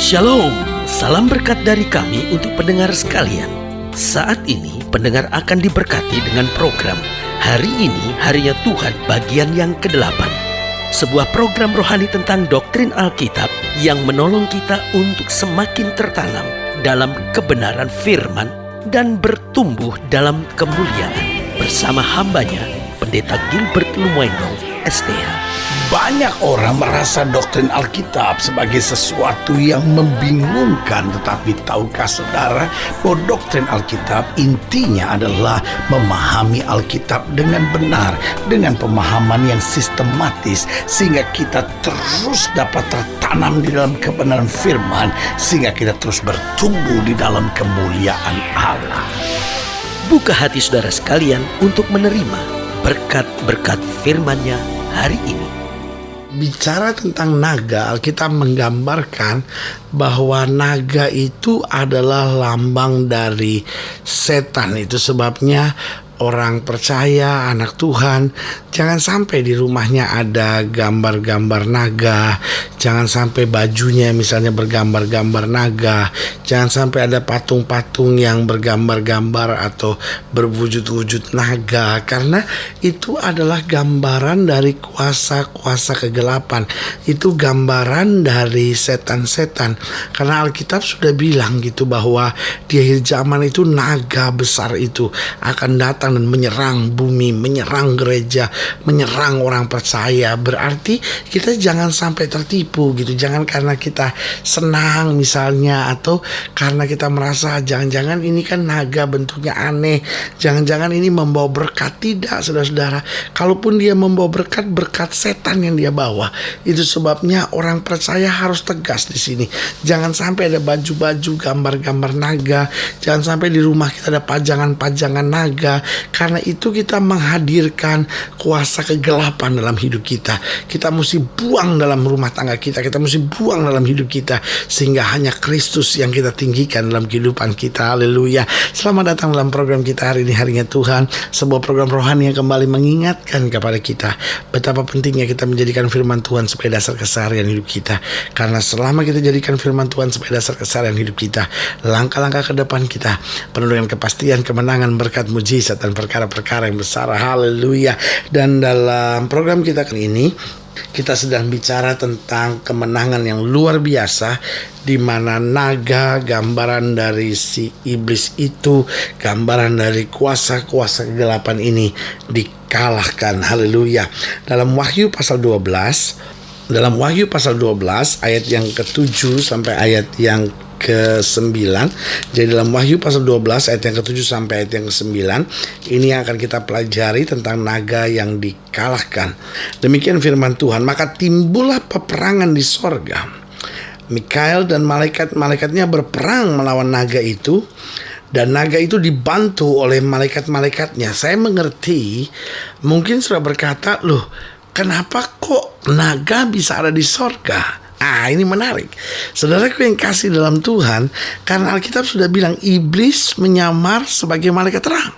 Shalom, salam berkat dari kami untuk pendengar sekalian. Saat ini pendengar akan diberkati dengan program Hari Ini Harinya Tuhan bagian yang ke-8. Sebuah program rohani tentang doktrin Alkitab yang menolong kita untuk semakin tertanam dalam kebenaran firman dan bertumbuh dalam kemuliaan. Bersama hambanya, Pendeta Gilbert Lumoino, STH. Banyak orang merasa doktrin Alkitab sebagai sesuatu yang membingungkan. Tetapi tahukah saudara bahwa doktrin Alkitab intinya adalah memahami Alkitab dengan benar, dengan pemahaman yang sistematis, sehingga kita terus dapat tertanam di dalam kebenaran firman, sehingga kita terus bertumbuh di dalam kemuliaan Allah. Buka hati saudara sekalian untuk menerima berkat-berkat firman-Nya hari ini. Bicara tentang naga, Alkitab menggambarkan bahwa naga itu adalah lambang dari setan. Itu sebabnya orang percaya, anak Tuhan, jangan sampai di rumahnya ada gambar-gambar naga. Jangan sampai bajunya misalnya bergambar-gambar naga. Jangan sampai ada patung-patung yang bergambar-gambar atau berwujud-wujud naga. Karena itu adalah gambaran dari kuasa-kuasa kegelapan. Itu gambaran dari setan-setan. Karena Alkitab sudah bilang gitu bahwa di akhir zaman itu naga besar itu akan datang dan menyerang bumi, menyerang gereja, menyerang orang percaya. Berarti kita jangan sampai tertipu gitu. Jangan karena kita senang misalnya, atau karena kita merasa jangan-jangan ini kan naga bentuknya aneh, jangan-jangan ini membawa berkat. Tidak, saudara-saudara. Kalaupun dia membawa berkat, berkat setan yang dia bawa. Itu sebabnya orang percaya harus tegas di sini. Jangan sampai ada baju-baju gambar-gambar naga. Jangan sampai di rumah kita ada pajangan-pajangan naga. Karena itu kita menghadirkan kuasa kegelapan dalam hidup kita. Kita mesti buang dalam rumah tangga kita. Kita mesti buang dalam hidup kita, sehingga hanya Kristus yang kita tinggikan dalam kehidupan kita. Haleluya. Selamat datang dalam program kita hari ini, Harinya Tuhan. Sebuah program rohani yang kembali mengingatkan kepada kita betapa pentingnya kita menjadikan firman Tuhan sebagai dasar keseharian hidup kita. Karena selama kita jadikan firman Tuhan sebagai dasar keseharian hidup kita, langkah-langkah ke depan kita penuh dengan kepastian, kemenangan, berkat, mujizat, dan perkara-perkara yang besar. Haleluya. Dan dalam program kita kali ini, kita sedang bicara tentang kemenangan yang luar biasa, di mana naga, gambaran dari si iblis itu, gambaran dari kuasa-kuasa kegelapan ini dikalahkan. Haleluya. Dalam Wahyu pasal 12, ayat yang ke-7 sampai ayat yang ke-9. Jadi dalam Wahyu pasal 12 ayat yang ke-7 sampai ayat yang ke-9, ini yang akan kita pelajari tentang naga yang dikalahkan. Demikian firman Tuhan. Maka timbullah peperangan di sorga. Mikael dan malaikat-malaikatnya berperang melawan naga itu, dan naga itu dibantu oleh malaikat-malaikatnya. Saya mengerti, mungkin sudah berkata, loh, kenapa kok naga bisa ada di sorga? Ini menarik. Saudaraku yang kasih dalam Tuhan, karena Alkitab sudah bilang iblis menyamar sebagai malaikat terang.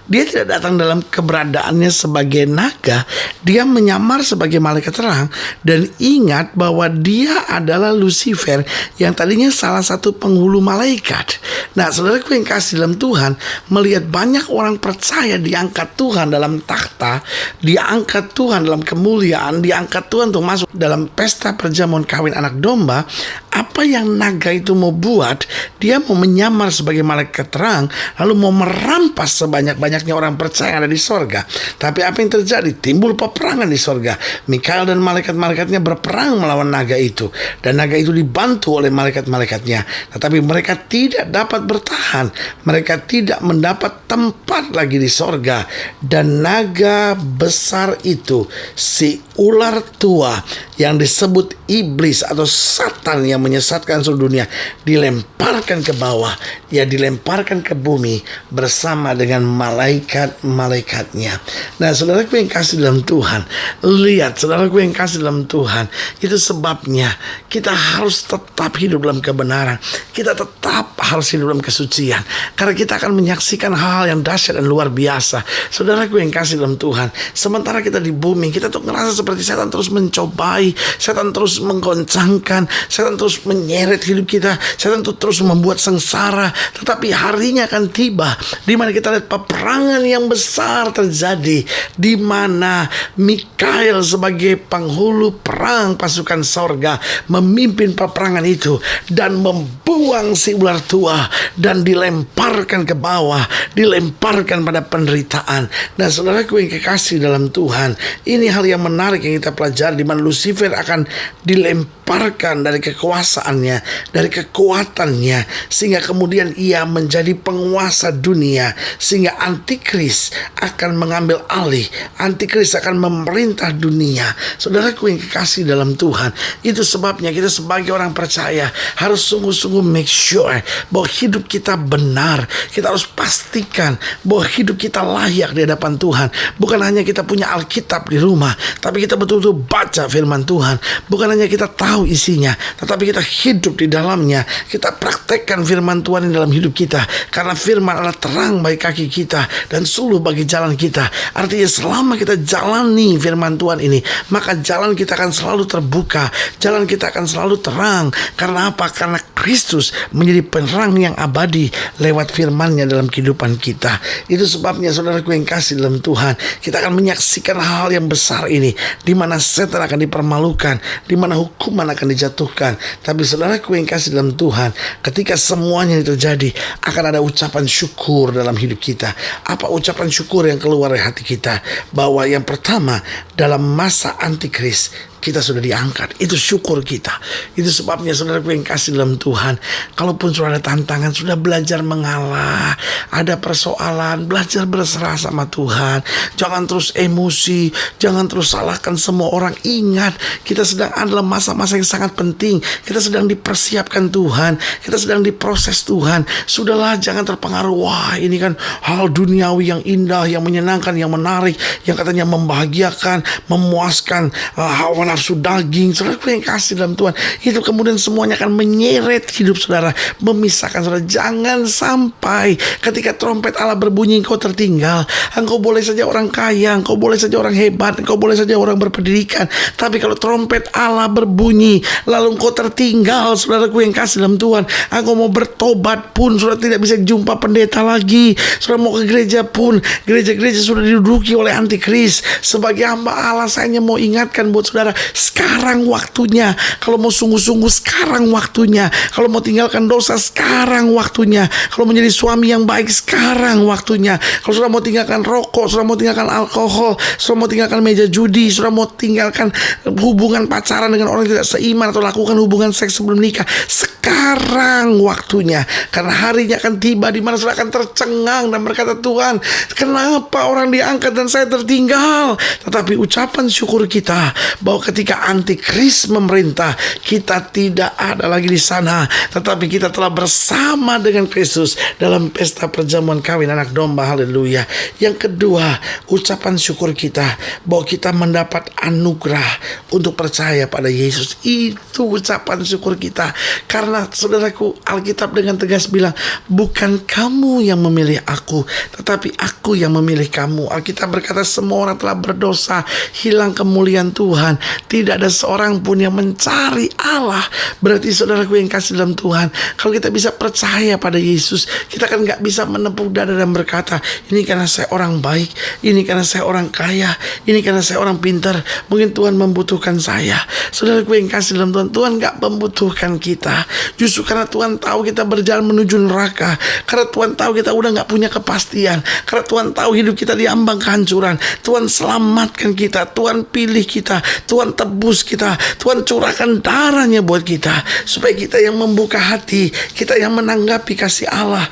Dia tidak datang dalam keberadaannya sebagai naga. Dia menyamar sebagai malaikat terang. Dan ingat bahwa dia adalah Lucifer, yang tadinya salah satu penghulu malaikat. Nah, saudaraku yang kasih dalam Tuhan, melihat banyak orang percaya diangkat Tuhan dalam takhta, diangkat Tuhan dalam kemuliaan, diangkat Tuhan untuk masuk dalam pesta perjamuan kawin anak domba. Apa yang naga itu mau buat? Dia mau menyamar sebagai malaikat terang, lalu mau merampas sebanyak-banyaknya orang percaya yang ada di sorga. Tapi apa yang terjadi? Timbul peperangan di sorga. Mikael dan malaikat-malaikatnya berperang melawan naga itu, dan naga itu dibantu oleh malaikat-malaikatnya. Tetapi mereka tidak dapat bertahan. Mereka tidak mendapat tempat lagi di sorga. Dan naga besar itu, si ular tua yang disebut iblis atau Satan yang menyesatkan seluruh dunia, dilemparkan ke bawah. Dia dilemparkan ke bumi bersama dengan malaikat-malaikatnya. Nah, saudaraku yang kasih dalam Tuhan, lihat, saudaraku yang kasih dalam Tuhan, itu sebabnya kita harus tetap hidup dalam kebenaran. Kita tetap harus hidup dalam kesucian, karena kita akan menyaksikan hal-hal yang dahsyat dan luar biasa. Saudaraku yang kasih dalam Tuhan, sementara kita di bumi, kita tuh ngerasa seperti setan terus mencobai, setan terus menggoncangkan, setan terus terus menyeret hidup kita, setan itu terus membuat sengsara. Tetapi harinya akan tiba di mana kita lihat peperangan yang besar terjadi, di mana Mikael sebagai penghulu perang pasukan sorga memimpin peperangan itu dan membuang si ular tua dan dilemparkan ke bawah, dilemparkan pada penderitaan. Nah, saudaraku yang kekasih dalam Tuhan, ini hal yang menarik yang kita pelajari, di mana Lucifer akan dilemparkan dari kekuasaannya, dari kekuatannya, sehingga kemudian ia menjadi penguasa dunia, sehingga antikris akan mengambil alih, antikris akan memerintah dunia. Saudaraku yang kekasih dalam Tuhan, itu sebabnya kita sebagai orang percaya harus sungguh-sungguh make sure bahwa hidup kita benar. Kita harus pastikan bahwa hidup kita layak di hadapan Tuhan. Bukan hanya kita punya Alkitab di rumah, tapi kita betul-betul baca firman Tuhan. Bukan hanya kita tahu isinya, tetapi kita hidup di dalamnya. Kita praktekkan firman Tuhan di dalam hidup kita, karena firman adalah terang bagi kaki kita dan suluh bagi jalan kita. Artinya selama kita jalani firman Tuhan ini, maka jalan kita akan selalu terbuka, jalan kita akan selalu terang. Karena apa? Karena Kristus menjadi penerang yang abadi lewat firman-Nya dalam kehidupan kita. Itu sebabnya saudaraku yang kasih dalam Tuhan, kita akan menyaksikan hal yang besar ini, di mana setan akan dipermalukan, di mana hukuman akan dijatuhkan. Tapi saudaraku yang kasih dalam Tuhan, ketika semuanya ini terjadi, akan ada ucapan syukur dalam hidup kita. Apa ucapan syukur yang keluar dari hati kita? Bahwa yang pertama, dalam masa antikris kita sudah diangkat. Itu syukur kita. Itu sebabnya saudaraku yang kasih dalam Tuhan, kalaupun sudah ada tantangan, sudah belajar mengalah, ada persoalan, belajar berserah sama Tuhan. Jangan terus emosi, jangan terus salahkan semua orang. Ingat, kita sedang adalah masa-masa yang sangat penting. Kita sedang dipersiapkan Tuhan, kita sedang diproses Tuhan. Sudahlah, jangan terpengaruh, wah ini kan hal duniawi yang indah, yang menyenangkan, yang menarik, yang katanya membahagiakan, memuaskan hawa nafsu daging. Saudaraku yang kasih dalam Tuhan, itu kemudian semuanya akan menyeret hidup saudara, memisahkan saudara. Jangan sampai ketika trompet Allah berbunyi engkau tertinggal. Engkau boleh saja orang kaya, engkau boleh saja orang hebat, engkau boleh saja orang berpendidikan, tapi kalau trompet Allah berbunyi lalu engkau tertinggal, saudaraku yang kasih dalam Tuhan, engkau mau bertobat pun saudara tidak bisa jumpa pendeta lagi. Saudara mau ke gereja pun, gereja-gereja sudah diduduki oleh antikris. Sebagai hamba Allah, saya hanya mau ingatkan buat saudara, sekarang waktunya. Kalau mau sungguh-sungguh, sekarang waktunya. Kalau mau tinggalkan dosa, sekarang waktunya. Kalau menjadi suami yang baik, sekarang waktunya. Kalau sudah mau tinggalkan rokok, sudah mau tinggalkan alkohol, sudah mau tinggalkan meja judi, sudah mau tinggalkan hubungan pacaran dengan orang yang tidak seiman, atau lakukan hubungan seks sebelum nikah, sekarang waktunya. Karena harinya akan tiba di mana saudara akan tercengang dan berkata, Tuhan, kenapa orang diangkat dan saya tertinggal? Tetapi ucapan syukur kita bahwa ketika antikris memerintah, kita tidak ada lagi di sana, tetapi kita telah bersama dengan Kristus dalam pesta perjamuan kawin anak domba. Haleluya. Yang kedua, ucapan syukur kita bahwa kita mendapat anugerah untuk percaya pada Yesus. Itu ucapan syukur kita. Karena saudaraku, Alkitab dengan tegas bilang, bukan kamu yang memilih aku, tetapi aku yang memilih kamu. Alkitab berkata semua orang telah berdosa, hilang kemuliaan Tuhan. Tidak ada seorang pun yang mencari Allah. Berarti saudaraku yang kasih dalam Tuhan, kalau kita bisa percaya pada Yesus, kita kan gak bisa menepuk dada dan berkata, ini karena saya orang baik, ini karena saya orang kaya, ini karena saya orang pintar, mungkin Tuhan membutuhkan saya. Saudaraku yang kasih dalam Tuhan, Tuhan gak membutuhkan kita. Justru karena Tuhan tahu kita berjalan menuju neraka, karena Tuhan tahu kita udah gak punya kepastian, karena Tuhan tahu hidup kita diambang kehancuran, Tuhan selamatkan kita, Tuhan pilih kita, Tuhan tebus kita, Tuhan curahkan darahnya buat kita, supaya kita yang membuka hati, kita yang menanggapi kasih Allah,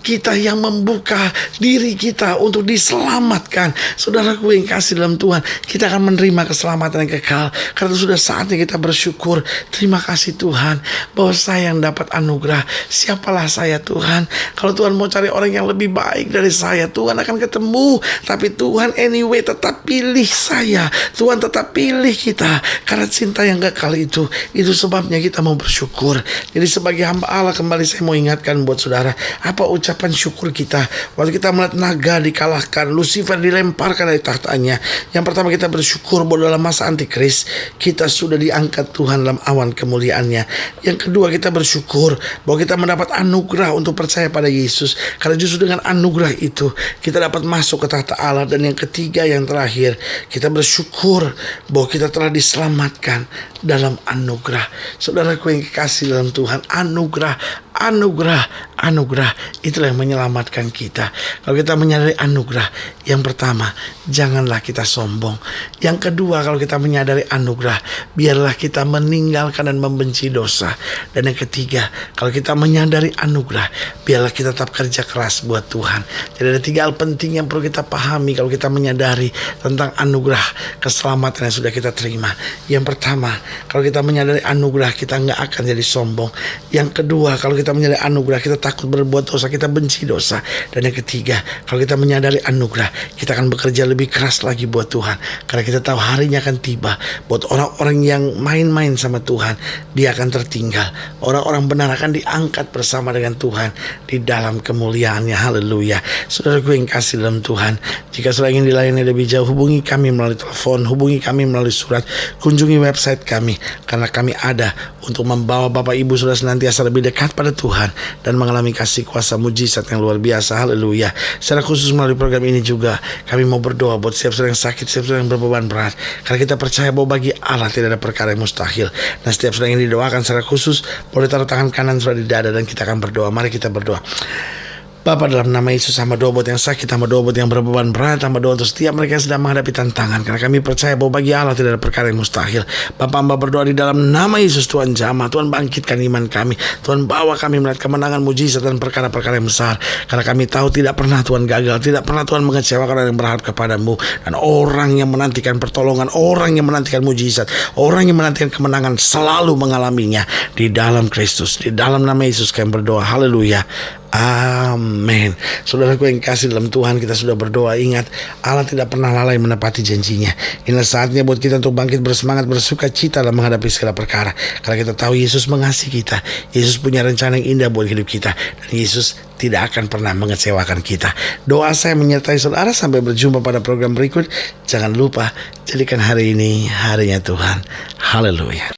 kita yang membuka diri kita untuk diselamatkan. Saudaraku yang kasih dalam Tuhan, kita akan menerima keselamatan yang kekal. Karena itu sudah saatnya kita bersyukur. Terima kasih Tuhan, bahwa saya yang dapat anugerah. Siapalah saya Tuhan? Kalau Tuhan mau cari orang yang lebih baik dari saya, Tuhan akan ketemu. Tapi Tuhan anyway tetap pilih saya. Tuhan tetap pilih kita karena cinta yang kekal itu. Itu sebabnya kita mau bersyukur. Jadi sebagai hamba Allah, kembali saya mau ingatkan buat saudara, apa ucapan syukur kita waktu kita melihat naga dikalahkan, Lucifer dilemparkan dari tahtanya. Yang pertama, kita bersyukur bahwa dalam masa antikris kita sudah diangkat Tuhan dalam awan kemuliaannya. Yang kedua, kita bersyukur bahwa kita mendapat anugerah untuk percaya pada Yesus, karena justru dengan anugerah itu kita dapat masuk ke tahta Allah. Dan yang ketiga, yang terakhir, kita bersyukur bahwa kita telah diselamatkan dalam anugerah. Saudaraku yang kekasih dalam Tuhan, anugerah itulah yang menyelamatkan kita. Kalau kita menyadari anugerah, yang pertama, janganlah kita sombong. Yang kedua, kalau kita menyadari anugerah, biarlah kita meninggalkan dan membenci dosa. Dan yang ketiga, kalau kita menyadari anugerah, biarlah kita tetap kerja keras buat Tuhan. Jadi ada 3 hal penting yang perlu kita pahami kalau kita menyadari tentang anugerah keselamatan yang sudah kita terima. Yang pertama, kalau kita menyadari anugerah, kita nggak akan jadi sombong. Yang kedua, kalau kita menyadari anugerah, kita takut berbuat dosa, kita benci dosa. Dan yang ketiga, kalau kita menyadari anugerah, kita akan bekerja lebih keras lagi buat Tuhan, karena kita tahu harinya akan tiba buat orang-orang yang main-main sama Tuhan, dia akan tertinggal. Orang-orang benar akan diangkat bersama dengan Tuhan di dalam kemuliaannya. Haleluya. Saudaraku yang kasih dalam Tuhan, jika saudara ingin dilayani lebih jauh, hubungi kami melalui telepon, hubungi kami melalui surat, kunjungi website kami, karena kami ada untuk membawa Bapak Ibu saudara senantiasa lebih dekat pada Tuhan dan mengalami kasih kuasa mujizat yang luar biasa. Haleluya. Secara khusus melalui program ini juga kami mau berdoa buat setiap saudara yang sakit, setiap saudara yang berbeban berat, karena kita percaya bahwa bagi Allah tidak ada perkara yang mustahil. Nah, setiap saudara yang didoakan secara khusus boleh taruh tangan kanan saudara di dada dan kita akan berdoa. Mari kita berdoa. Bapa, dalam nama Yesus, hamba doa buat yang sakit, hamba doa buat yang berbeban berat, hamba doa untuk setiap mereka yang sedang menghadapi tantangan, karena kami percaya bahwa bagi Allah tidak ada perkara yang mustahil. Bapa, hamba berdoa di dalam nama Yesus, Tuhan jamah, Tuhan bangkitkan iman kami, Tuhan bawa kami melihat kemenangan, mujizat dan perkara-perkara yang besar, karena kami tahu tidak pernah Tuhan gagal, tidak pernah Tuhan mengecewakan orang yang berharap kepadamu. Dan orang yang menantikan pertolongan, orang yang menantikan mujizat, orang yang menantikan kemenangan selalu mengalaminya di dalam Kristus. Di dalam nama Yesus kami berdoa. Haleluya. Amin. Saudaraku yang kasih dalam Tuhan, kita sudah berdoa. Ingat, Allah tidak pernah lalai menepati janjinya. Inilah saatnya buat kita untuk bangkit bersemangat, bersuka cita dalam menghadapi segala perkara, karena kita tahu Yesus mengasihi kita. Yesus punya rencana yang indah buat hidup kita, dan Yesus tidak akan pernah mengecewakan kita. Doa saya menyertai saudara. Sampai berjumpa pada program berikut. Jangan lupa, jadikan hari ini harinya Tuhan. Haleluya.